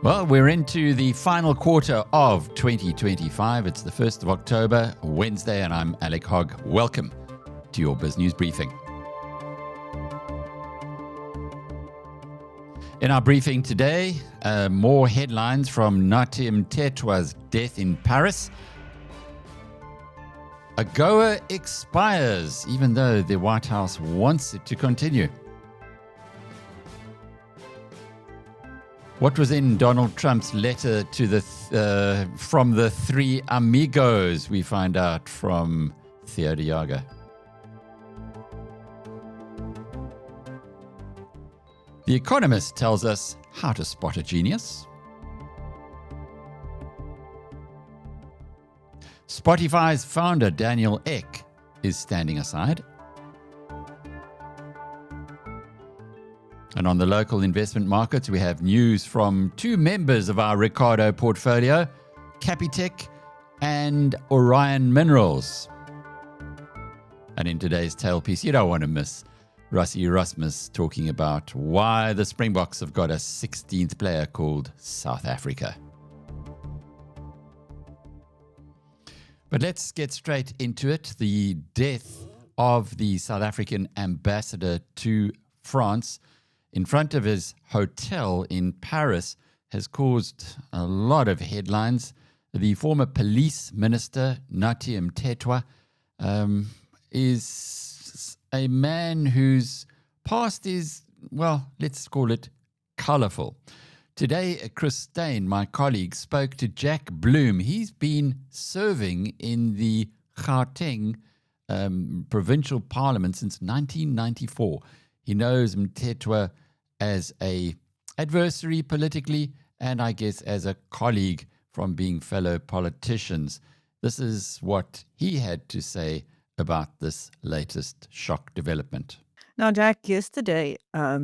Well, we're into the final quarter of 2025. It's the 1st of October, Wednesday, and I'm Alec Hogg. Welcome to your BizNews Briefing. In our briefing today, more headlines from Nathi Mthethwa's death in Paris. Agoa expires, even though the White House wants it to continue. What was in Donald Trump's letter to from the three amigos? We find out from Theo de Jager. The Economist tells us how to spot a genius. Spotify's founder Daniel Ek is standing aside. And on the local investment markets, we have news from two members of our Ricardo portfolio, Capitec and Orion Minerals. And in today's tailpiece, you don't want to miss Ruan Erasmus talking about why the Springboks have got a 16th player called South Africa. But let's get straight into it. The death of the South African ambassador to France in front of his hotel in Paris has caused a lot of headlines. The former police minister, Nathi Mthethwa, is a man whose past is, well, let's call it colourful. Today, Chris Stein, my colleague, spoke to Jack Bloom. He's been serving in the Gauteng provincial parliament since 1994. He knows Mthethwa as an adversary politically and I guess as a colleague from being fellow politicians. This is what he had to say about this latest shock development. Now, Jack, yesterday, a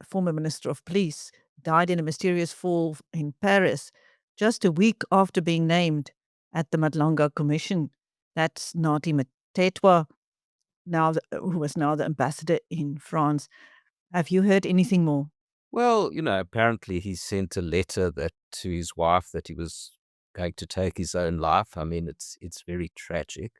former minister of police died in a mysterious fall in Paris just a week after being named at the Madlanga Commission. That's Nathi Mthethwa, who was now the ambassador in France. Have you heard anything more? Well, apparently he sent a letter to his wife that he was going to take his own life. I mean, it's very tragic.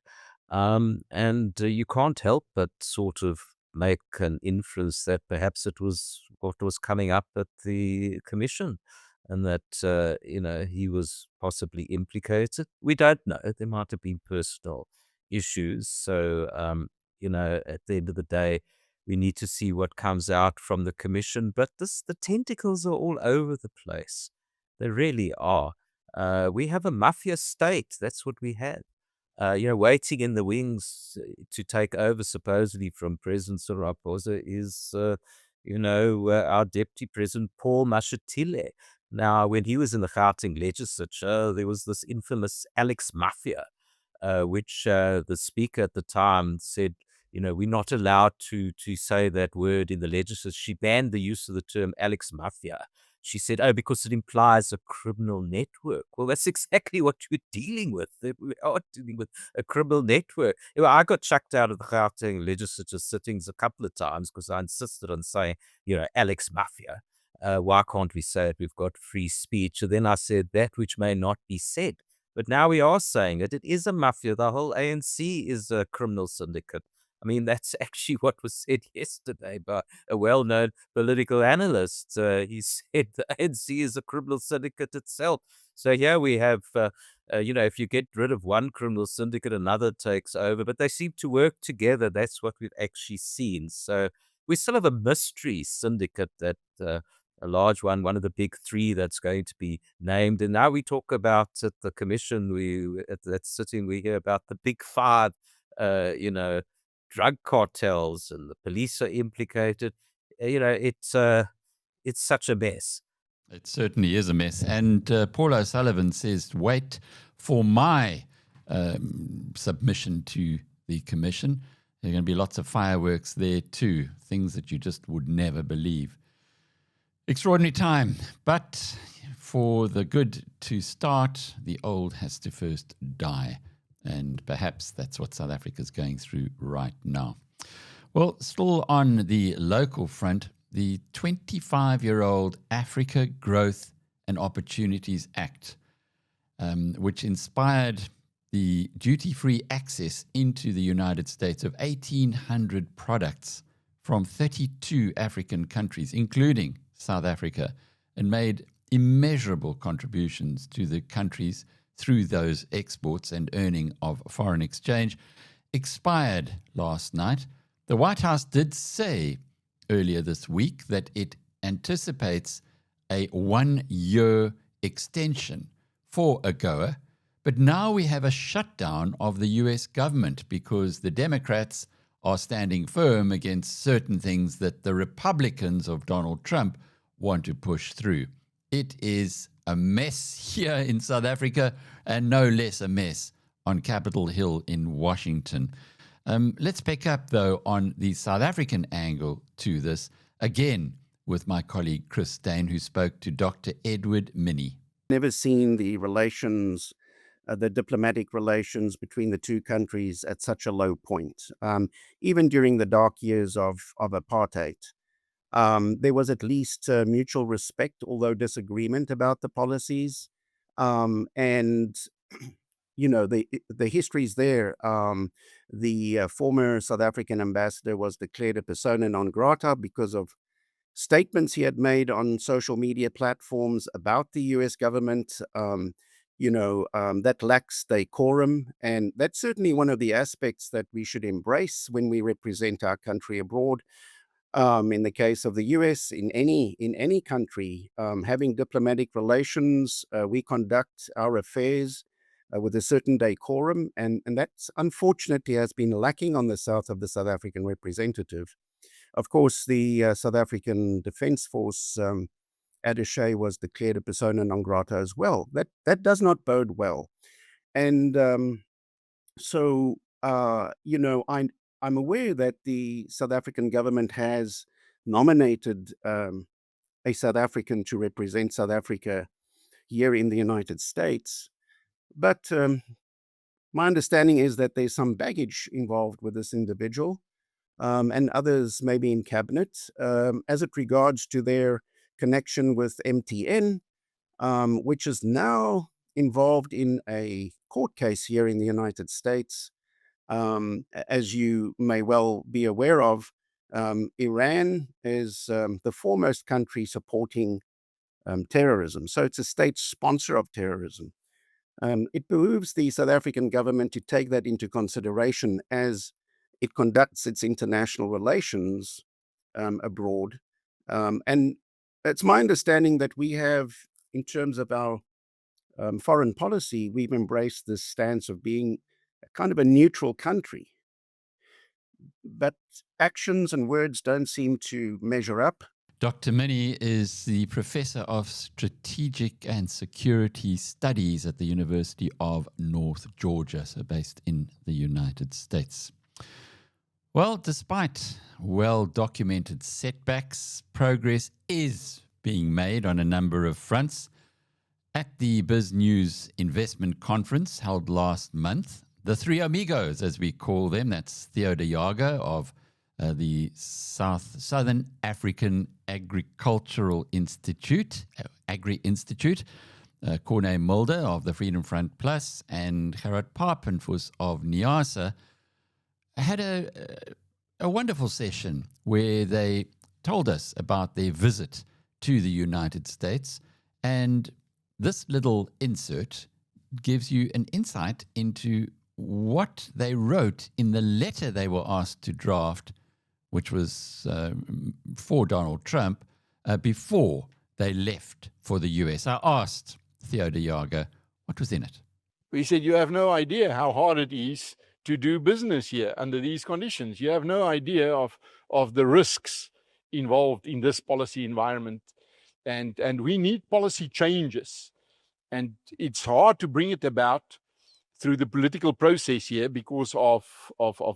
And you can't help but sort of make an inference that perhaps it was what was coming up at the commission and that, he was possibly implicated. We don't know. There might have been personal issues. So, at the end of the day, we need to see what comes out from the commission. But the tentacles are all over the place. They really are. We have a mafia state. That's what we have. Waiting in the wings to take over supposedly from President Cyril Ramaphosa is, our Deputy President Paul Mashatile. Now, when he was in the Gauteng legislature, there was this infamous Alex Mafia, which the speaker at the time said, we're not allowed to say that word in the legislature. She banned the use of the term Alex Mafia. She said, because it implies a criminal network. Well, that's exactly what you're dealing with. We are dealing with a criminal network. I got chucked out of the Gauteng legislature sittings a couple of times because I insisted on saying, Alex Mafia. Why can't we say it? We've got free speech. And then I said that which may not be said. But now we are saying it. It is a mafia. The whole ANC is a criminal syndicate. I mean, that's actually what was said yesterday by a well-known political analyst. He said the ANC is a criminal syndicate itself. So here we have, if you get rid of one criminal syndicate, another takes over. But they seem to work together. That's what we've actually seen. So we still have a mystery syndicate that a large one of the big three that's going to be named. And now we talk about at the commission, at that sitting, we hear about the big five, drug cartels, and the police are implicated. It's such a mess. It certainly is a mess. And Paul O'Sullivan says, wait for my submission to the commission. There are going to be lots of fireworks there too, things that you just would never believe. Extraordinary time. But for the good to start, the old has to first die. And perhaps that's what South Africa is going through right now. Well, still on the local front, the 25-year-old Africa Growth and Opportunities Act, which inspired the duty-free access into the United States of 1,800 products from 32 African countries, including South Africa, and made immeasurable contributions to the countries through those exports and earning of foreign exchange, expired last night. The White House did say earlier this week that it anticipates a 1-year extension for Agoa, but now we have a shutdown of the US government because the Democrats are standing firm against certain things that the Republicans of Donald Trump want to push through. It is a mess here in South Africa and no less a mess on Capitol Hill in Washington. Let's pick up, though, on the South African angle to this, again with my colleague Chris Dane, who spoke to Dr. Edward Minnie. Never seen the relations, the diplomatic relations between the two countries at such a low point. Even during the dark years of apartheid, there was at least mutual respect, although disagreement about the policies. And, you know, the history's there. The former South African ambassador was declared a persona non grata because of statements he had made on social media platforms about the US government, that lacks decorum. And that's certainly one of the aspects that we should embrace when we represent our country abroad. In the case of the US, in any country, having diplomatic relations, we conduct our affairs with a certain decorum. And that's unfortunately has been lacking on the south of the South African representative. Of course, the South African Defence Force attaché was declared a persona non grata as well. That does not bode well. And I'm aware that the South African government has nominated a South African to represent South Africa here in the United States. But my understanding is that there's some baggage involved with this individual. And others maybe in cabinet, as it regards to their connection with MTN, which is now involved in a court case here in the United States. As you may well be aware of, Iran is the foremost country supporting terrorism. So it's a state sponsor of terrorism. It behooves the South African government to take that into consideration as it conducts its international relations abroad. And it's my understanding that we have, in terms of our foreign policy, we've embraced this stance of being kind of a neutral country. But actions and words don't seem to measure up. Dr. Minnie is the Professor of Strategic and Security Studies at the University of North Georgia, so based in the United States. Well, despite well-documented setbacks, progress is being made on a number of fronts. At the BizNews Investment Conference held last month, the three amigos, as we call them, that's Theo de Jager of the Southern African Agricultural Institute, Agri-Institute, Corne Mulder of the Freedom Front Plus, and Gerard Papenfuss of NIASA, had a wonderful session where they told us about their visit to the United States. And this little insert gives you an insight into what they wrote in the letter they were asked to draft, which was for Donald Trump, before they left for the US. I asked Theo de Jager what was in it. We said, you have no idea how hard it is to do business here under these conditions. You have no idea of the risks involved in this policy environment. And we need policy changes. And it's hard to bring it about through the political process here because of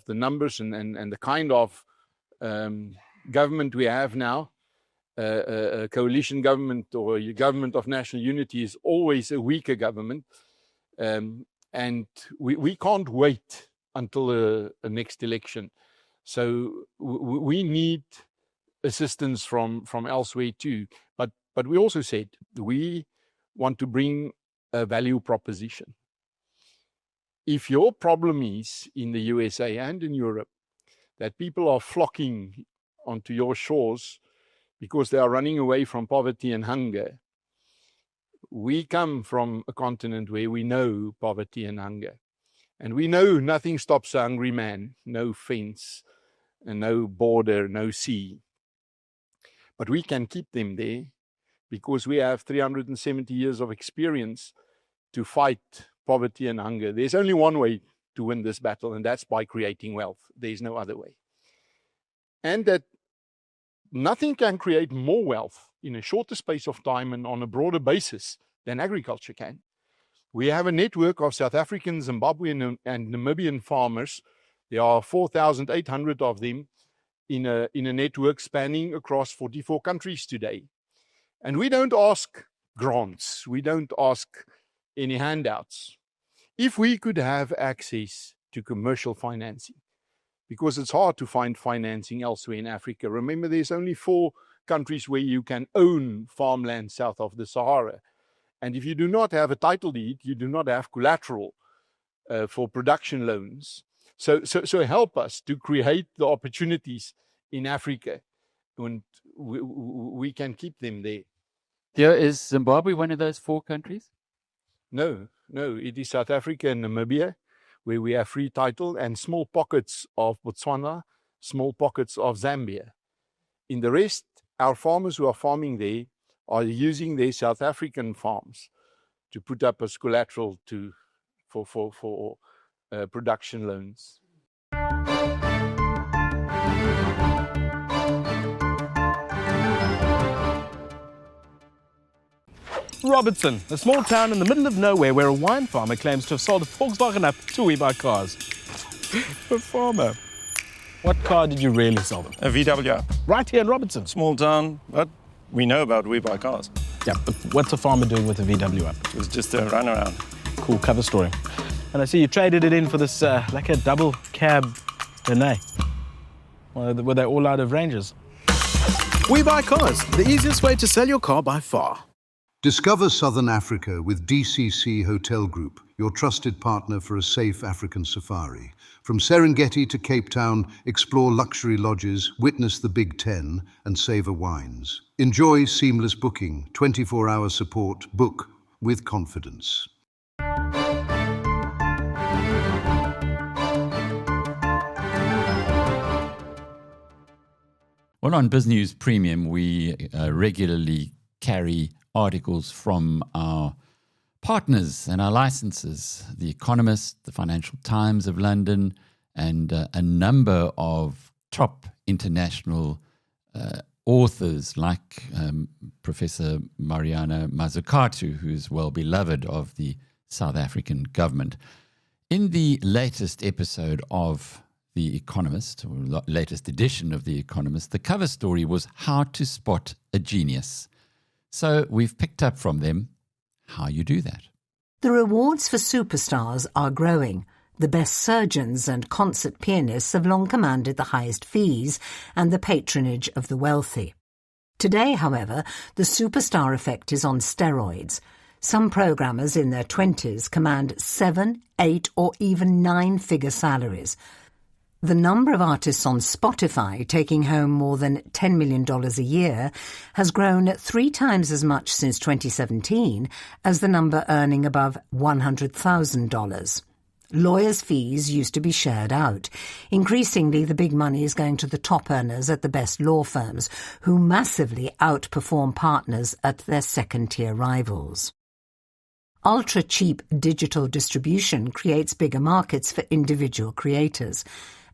the numbers and the kind of government we have now. A coalition government or a government of national unity is always a weaker government. And we can't wait until the next election. So we need assistance from elsewhere too. But we also said we want to bring a value proposition. If your problem is in the USA and in Europe that people are flocking onto your shores because they are running away from poverty and hunger, we come from a continent where we know poverty and hunger. And we know nothing stops a hungry man, no fence, and no border, no sea. But we can keep them there because we have 370 years of experience to fight poverty and hunger. There's only one way to win this battle, and that's by creating wealth. There's no other way. And that nothing can create more wealth in a shorter space of time and on a broader basis than agriculture can. We have a network of South African, Zimbabwean, and Namibian farmers. There are 4,800 of them in a network spanning across 44 countries today. And we don't ask grants. We don't ask any handouts. If we could have access to commercial financing, because it's hard to find financing elsewhere in Africa. Remember, there's only 4 countries where you can own farmland south of the Sahara. And if you do not have a title deed, you do not have collateral for production loans. So help us to create the opportunities in Africa, and we can keep them there. Theo, is Zimbabwe one of those 4 countries? No, it is South Africa and Namibia, where we have free title, and small pockets of Botswana, small pockets of Zambia. In the rest, our farmers who are farming there are using their South African farms to put up as collateral for production loans. Robertson, a small town in the middle of nowhere where a wine farmer claims to have sold a Volkswagen up to We Buy Cars. A farmer. What car did you really sell them? A VW up. Right here in Robertson. Small town, but we know about We Buy Cars. Yeah, but what's a farmer doing with a VW up? It was just a run around. Cool cover story. And I see you traded it in for this, like a double cab Renault. Were they all out of ranges? We Buy Cars, the easiest way to sell your car by far. Discover Southern Africa with DCC Hotel Group, your trusted partner for a safe African safari. From Serengeti to Cape Town, explore luxury lodges, witness the Big Ten, and savor wines. Enjoy seamless booking, 24-hour support, book with confidence. Well, on BizNews Premium, we regularly carry articles from our partners and our licenses, The Economist, the Financial Times of London, and a number of top international authors like Professor Mariana Mazzucato, who is well beloved of the South African government. In the latest episode of The Economist, or latest edition of The Economist, the cover story was How to Spot a Genius. So we've picked up from them how you do that. The rewards for superstars are growing. The best surgeons and concert pianists have long commanded the highest fees and the patronage of the wealthy. Today, however, the superstar effect is on steroids. Some programmers in their 20s command 7, 8 or even 9-figure salaries. The number of artists on Spotify taking home more than $10 million a year has grown 3 times as much since 2017 as the number earning above $100,000. Lawyers' fees used to be shared out. Increasingly, the big money is going to the top earners at the best law firms, who massively outperform partners at their second-tier rivals. Ultra-cheap digital distribution creates bigger markets for individual creators,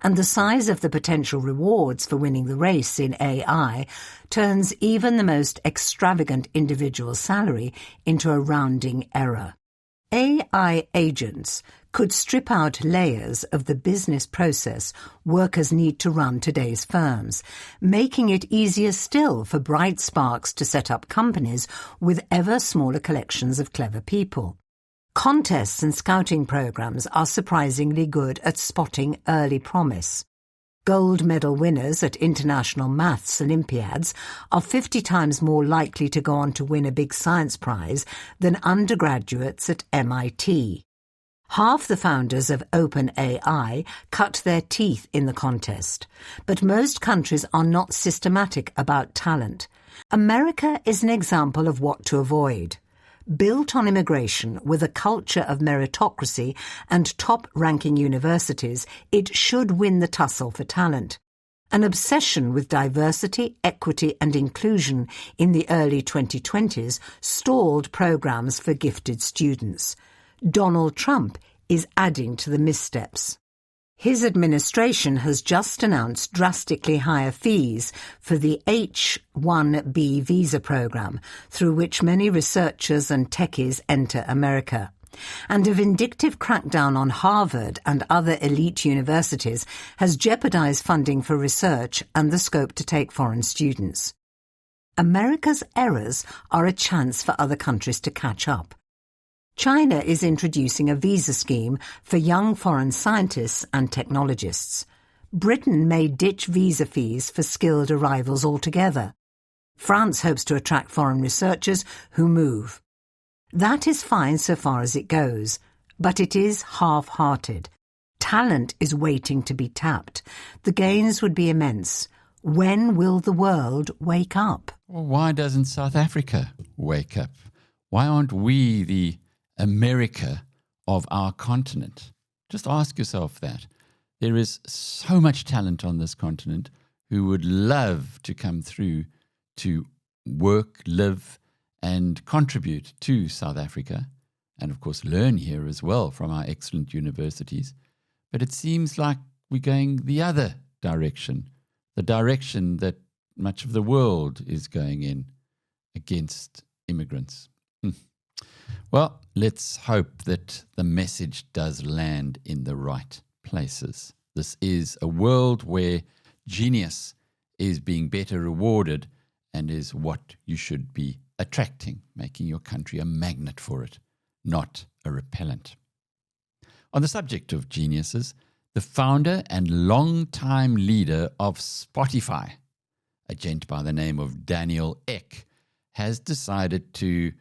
and the size of the potential rewards for winning the race in AI turns even the most extravagant individual salary into a rounding error. AI agents could strip out layers of the business process workers need to run today's firms, making it easier still for bright sparks to set up companies with ever smaller collections of clever people. Contests and scouting programs are surprisingly good at spotting early promise. Gold medal winners at international maths Olympiads are 50 times more likely to go on to win a big science prize than undergraduates at MIT. Half the founders of OpenAI cut their teeth in the contest, but most countries are not systematic about talent. America is an example of what to avoid. Built on immigration with a culture of meritocracy and top-ranking universities, it should win the tussle for talent. An obsession with diversity, equity and inclusion in the early 2020s stalled programs for gifted students. Donald Trump is adding to the missteps. His administration has just announced drastically higher fees for the H-1B visa program, through which many researchers and techies enter America. And a vindictive crackdown on Harvard and other elite universities has jeopardized funding for research and the scope to take foreign students. America's errors are a chance for other countries to catch up. China is introducing a visa scheme for young foreign scientists and technologists. Britain may ditch visa fees for skilled arrivals altogether. France hopes to attract foreign researchers who move. That is fine so far as it goes, but it is half-hearted. Talent is waiting to be tapped. The gains would be immense. When will the world wake up? Well, why doesn't South Africa wake up? Why aren't we the America of our continent? Just ask yourself that. There is so much talent on this continent who would love to come through to work, live, and contribute to South Africa, and of course learn here as well from our excellent universities. But it seems like we're going the other direction, the direction that much of the world is going in, against immigrants. Well, let's hope that the message does land in the right places. This is a world where genius is being better rewarded and is what you should be attracting, making your country a magnet for it, not a repellent. On the subject of geniuses, the founder and long-time leader of Spotify, a gent by the name of Daniel Ek, has decided to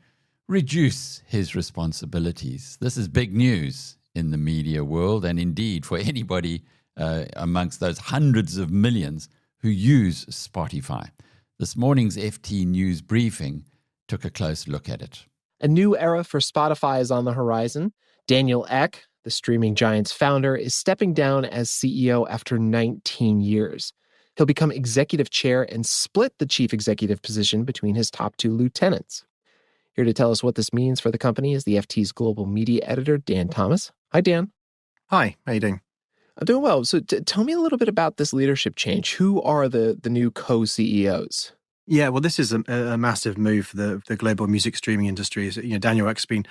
reduce his responsibilities. This is big news in the media world, and indeed for anybody amongst those hundreds of millions who use Spotify. This morning's FT News Briefing took a close look at it. A new era for Spotify is on the horizon. Daniel Ek, the streaming giant's founder, is stepping down as CEO after 19 years. He'll become executive chair and split the chief executive position between his top two lieutenants. Here to tell us what this means for the company is the FT's global media editor, Dan Thomas. Hi, Dan. Hi, how you doing? I'm doing well. So tell me a little bit about this leadership change. Who are the new co-CEOs? Yeah, well, this is a massive move for the global music streaming industry. Daniel Ek's been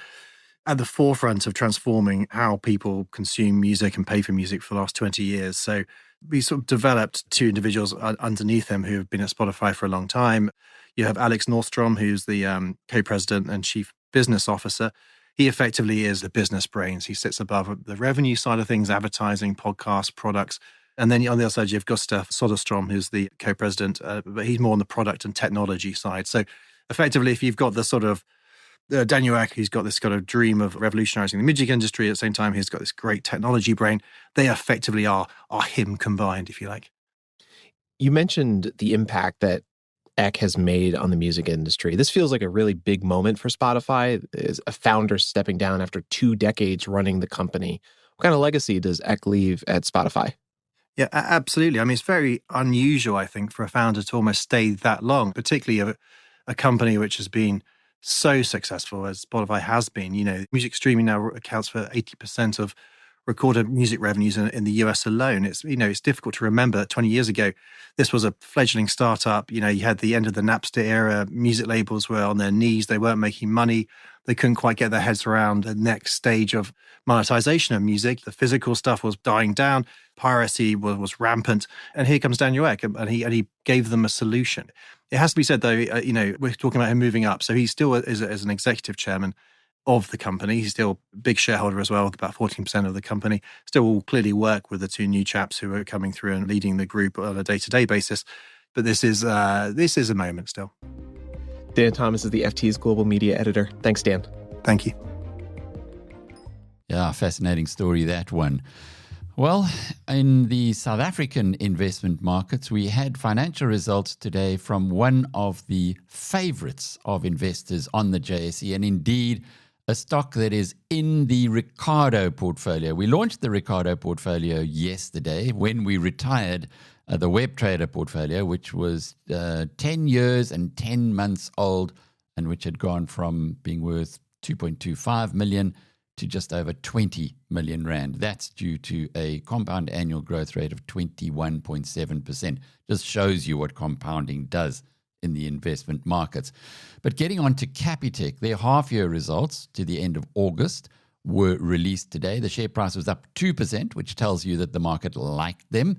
at the forefront of transforming how people consume music and pay for music for the last 20 years. So we sort of developed two individuals underneath him who have been at Spotify for a long time. You have Alex Nordstrom, who's the co-president and chief business officer. He effectively is the business brains. He sits above the revenue side of things, advertising, podcasts, products. And then on the other side, you have Gustav Soderstrom, who's the co-president, but he's more on the product and technology side. So effectively, if you've got the sort of Daniel Ek, who's got this kind of dream of revolutionizing the music industry, at the same time, he's got this great technology brain. They effectively are him combined, if you like. You mentioned the impact that Ek has made on the music industry. This feels like a really big moment for Spotify, as a founder stepping down after 2 decades running the company. What kind of legacy does Ek leave at Spotify? Yeah, absolutely. I mean, it's very unusual, I think, for a founder to almost stay that long, particularly a company which has been so successful as Spotify has been. Music streaming now accounts for 80% of recorded music revenues in the US alone. It's difficult to remember that 20 years ago, this was a fledgling startup. You had the end of the Napster era. Music labels were on their knees. They weren't making money. They couldn't quite get their heads around the next stage of monetization of music. The physical stuff was dying down. Piracy was rampant. And here comes Daniel Ek, and he gave them a solution. It has to be said, though, we're talking about him moving up. So he still is an executive chairman. of the company. He's still a big shareholder as well, with about 14% of the company. Still will clearly work with the two new chaps who are coming through and leading the group on a day-to-day basis. But this is a moment still. Dan Thomas is the FT's global media editor. Thanks, Dan. Thank you. Yeah, fascinating story, that one. Well, in the South African investment markets, we had financial results today from one of the favorites of investors on the JSE, and indeed a stock that is in the Ricardo portfolio. We launched the Ricardo portfolio yesterday when we retired the WebTrader portfolio, which was 10 years and 10 months old, and which had gone from being worth 2.25 million to just over 20 million rand. That's due to a compound annual growth rate of 21.7%. Just shows you what compounding does in the investment markets. But getting on to Capitec, their half-year results to the end of August were released today. The share price was up 2%, which tells you that the market liked them.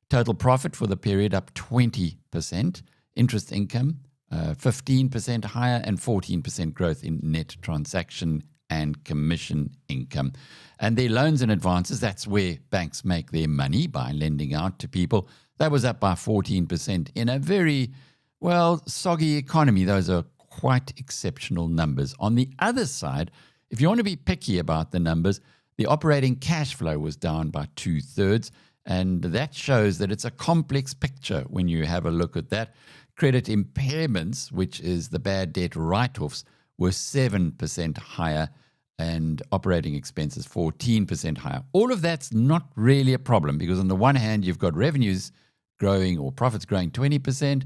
Total profit for the period up 20%. Interest income 15% higher, and 14% growth in net transaction and commission income. And their loans and advances, that's where banks make their money by lending out to people. That was up by 14% in a very, soggy economy. Those are quite exceptional numbers. On the other side, if you want to be picky about the numbers, the operating cash flow was down by 2/3, and that shows that it's a complex picture when you have a look at that. Credit impairments, which is the bad debt write-offs, were 7% higher, and operating expenses 14% higher. All of that's not really a problem, because on the one hand, you've got revenues growing or profits growing 20%,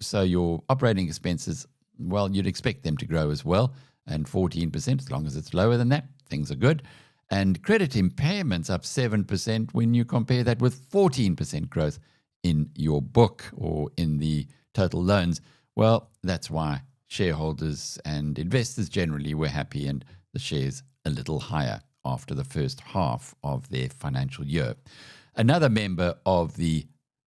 so your operating expenses, you'd expect them to grow as well, and 14%, as long as it's lower than that, things are good. And credit impairments up 7% when you compare that with 14% growth in your book or in the total loans. Well, that's why shareholders and investors generally were happy, and the shares a little higher after the first half of their financial year. Another member of the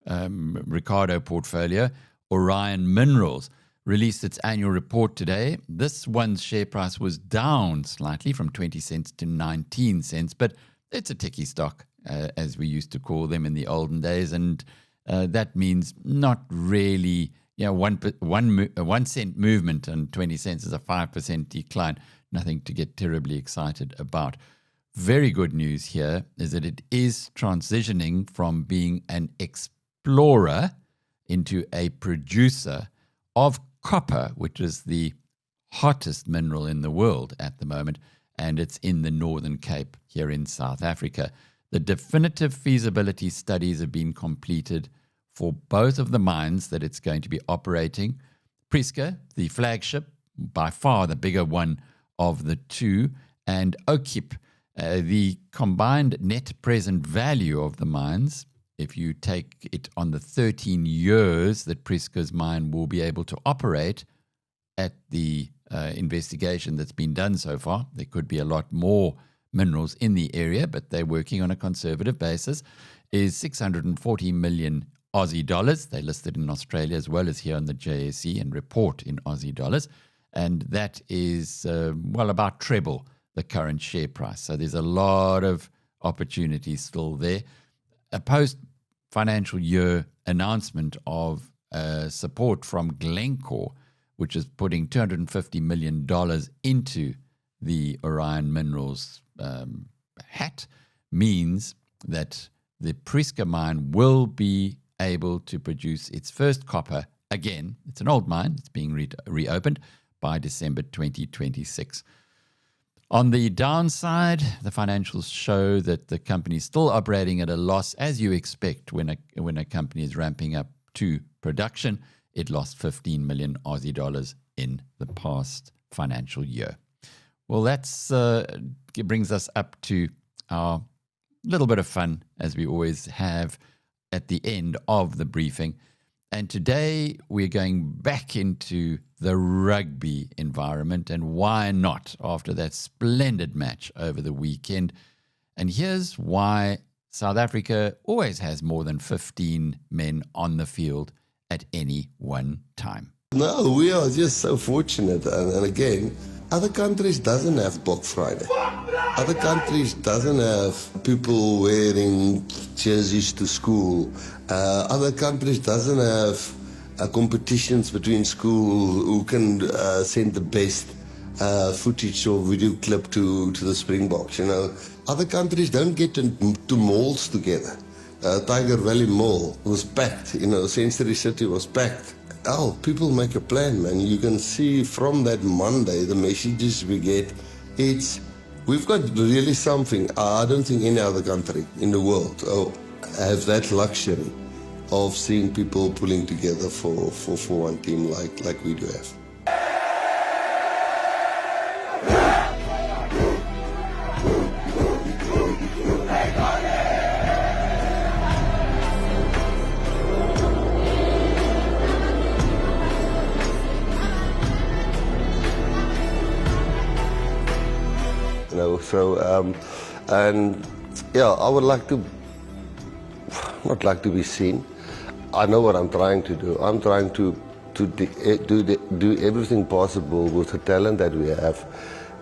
Ricardo portfolio, Orion Minerals, released its annual report today. This one's share price was down slightly from 20 cents to 19 cents, but it's a ticky stock, as we used to call them in the olden days, and that means not really, 1 cent movement and 20 cents is a 5% decline. Nothing to get terribly excited about. Very good news here is that it is transitioning from being an explorer into a producer of copper, which is the hottest mineral in the world at the moment, and it's in the Northern Cape here in South Africa. The definitive feasibility studies have been completed for both of the mines that it's going to be operating. Prieska, the flagship, by far the bigger one of the two, and Okip, the combined net present value of the mines, if you take it on the 13 years that Prieska's mine will be able to operate at the investigation that's been done so far, there could be a lot more minerals in the area, but they're working on a conservative basis, is 640 million Aussie dollars. They listed in Australia as well as here on the JSE and report in Aussie dollars. And that is, about treble the current share price. So there's a lot of opportunities still there. A post-financial year announcement of support from Glencore, which is putting $250 million into the Orion Minerals hat, means that the Prieska mine will be able to produce its first copper again. It's an old mine. It's being reopened by December 2026. On the downside, the financials show that the company is still operating at a loss, as you expect when a company is ramping up to production. It lost 15 million Aussie dollars in the past financial year. Well, that's it brings us up to our little bit of fun, as we always have at the end of the briefing. And today we're going back into the rugby environment, and why not after that splendid match over the weekend. And here's why South Africa always has more than 15 men on the field at any one time. No, we are just so fortunate. And again, Other countries doesn't have Black Friday. Other countries doesn't have people wearing jerseys to school. Other countries doesn't have competitions between school who can send the best footage or video clip to the Springboks. You know, other countries don't get to malls together. Tiger Valley Mall was packed. You know, Century City was packed. Oh, people make a plan, man. You can see from that Monday the messages we get. We've got really something. I don't think any other country in the world have that luxury of seeing people pulling together for one team like we do have. And yeah, I would not like to be seen. I know what I'm trying to do. I'm trying to do everything possible with the talent that we have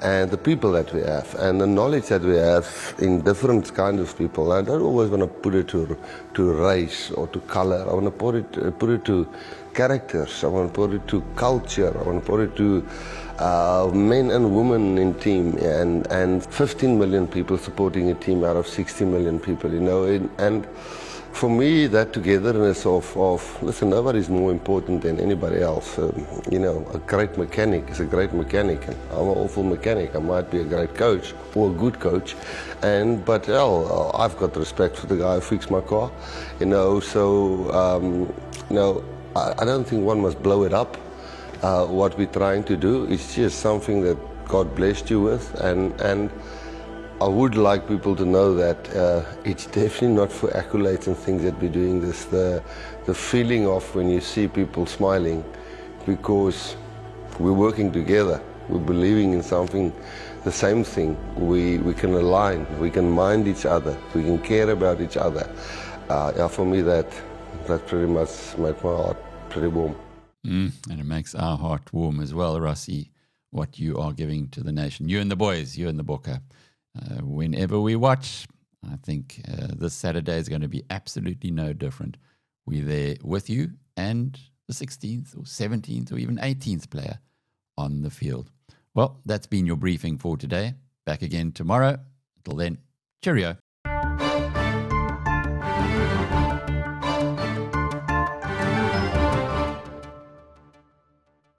and the people that we have and the knowledge that we have in different kinds of people. I don't always want to put it to race or to color. I want to put it to characters. I want to put it to culture. I want to put it to men and women in team and 15 million people supporting a team out of 60 million people, you know. And for me, that togetherness of listen, nobody's more important than anybody else. You know, a great mechanic is a great mechanic. And I'm an awful mechanic. I might be a great coach or a good coach, but I've got respect for the guy who fixed my car, you know. So you know, I don't think one must blow it up. What we're trying to do is just something that God blessed you with, and I would like people to know that it's definitely not for accolades and things that we're doing this. The feeling of when you see people smiling, because we're working together, we're believing in something, the same thing. We can align, we can mind each other, we can care about each other. Yeah, for me that pretty much made my heart pretty warm. And it makes our heart warm as well, Rossi, what you are giving to the nation. You and the boys, you and the Bokke. Whenever we watch, I think this Saturday is going to be absolutely no different. We're there with you and the 16th or 17th or even 18th player on the field. Well, that's been your briefing for today. Back again tomorrow. Until then, cheerio.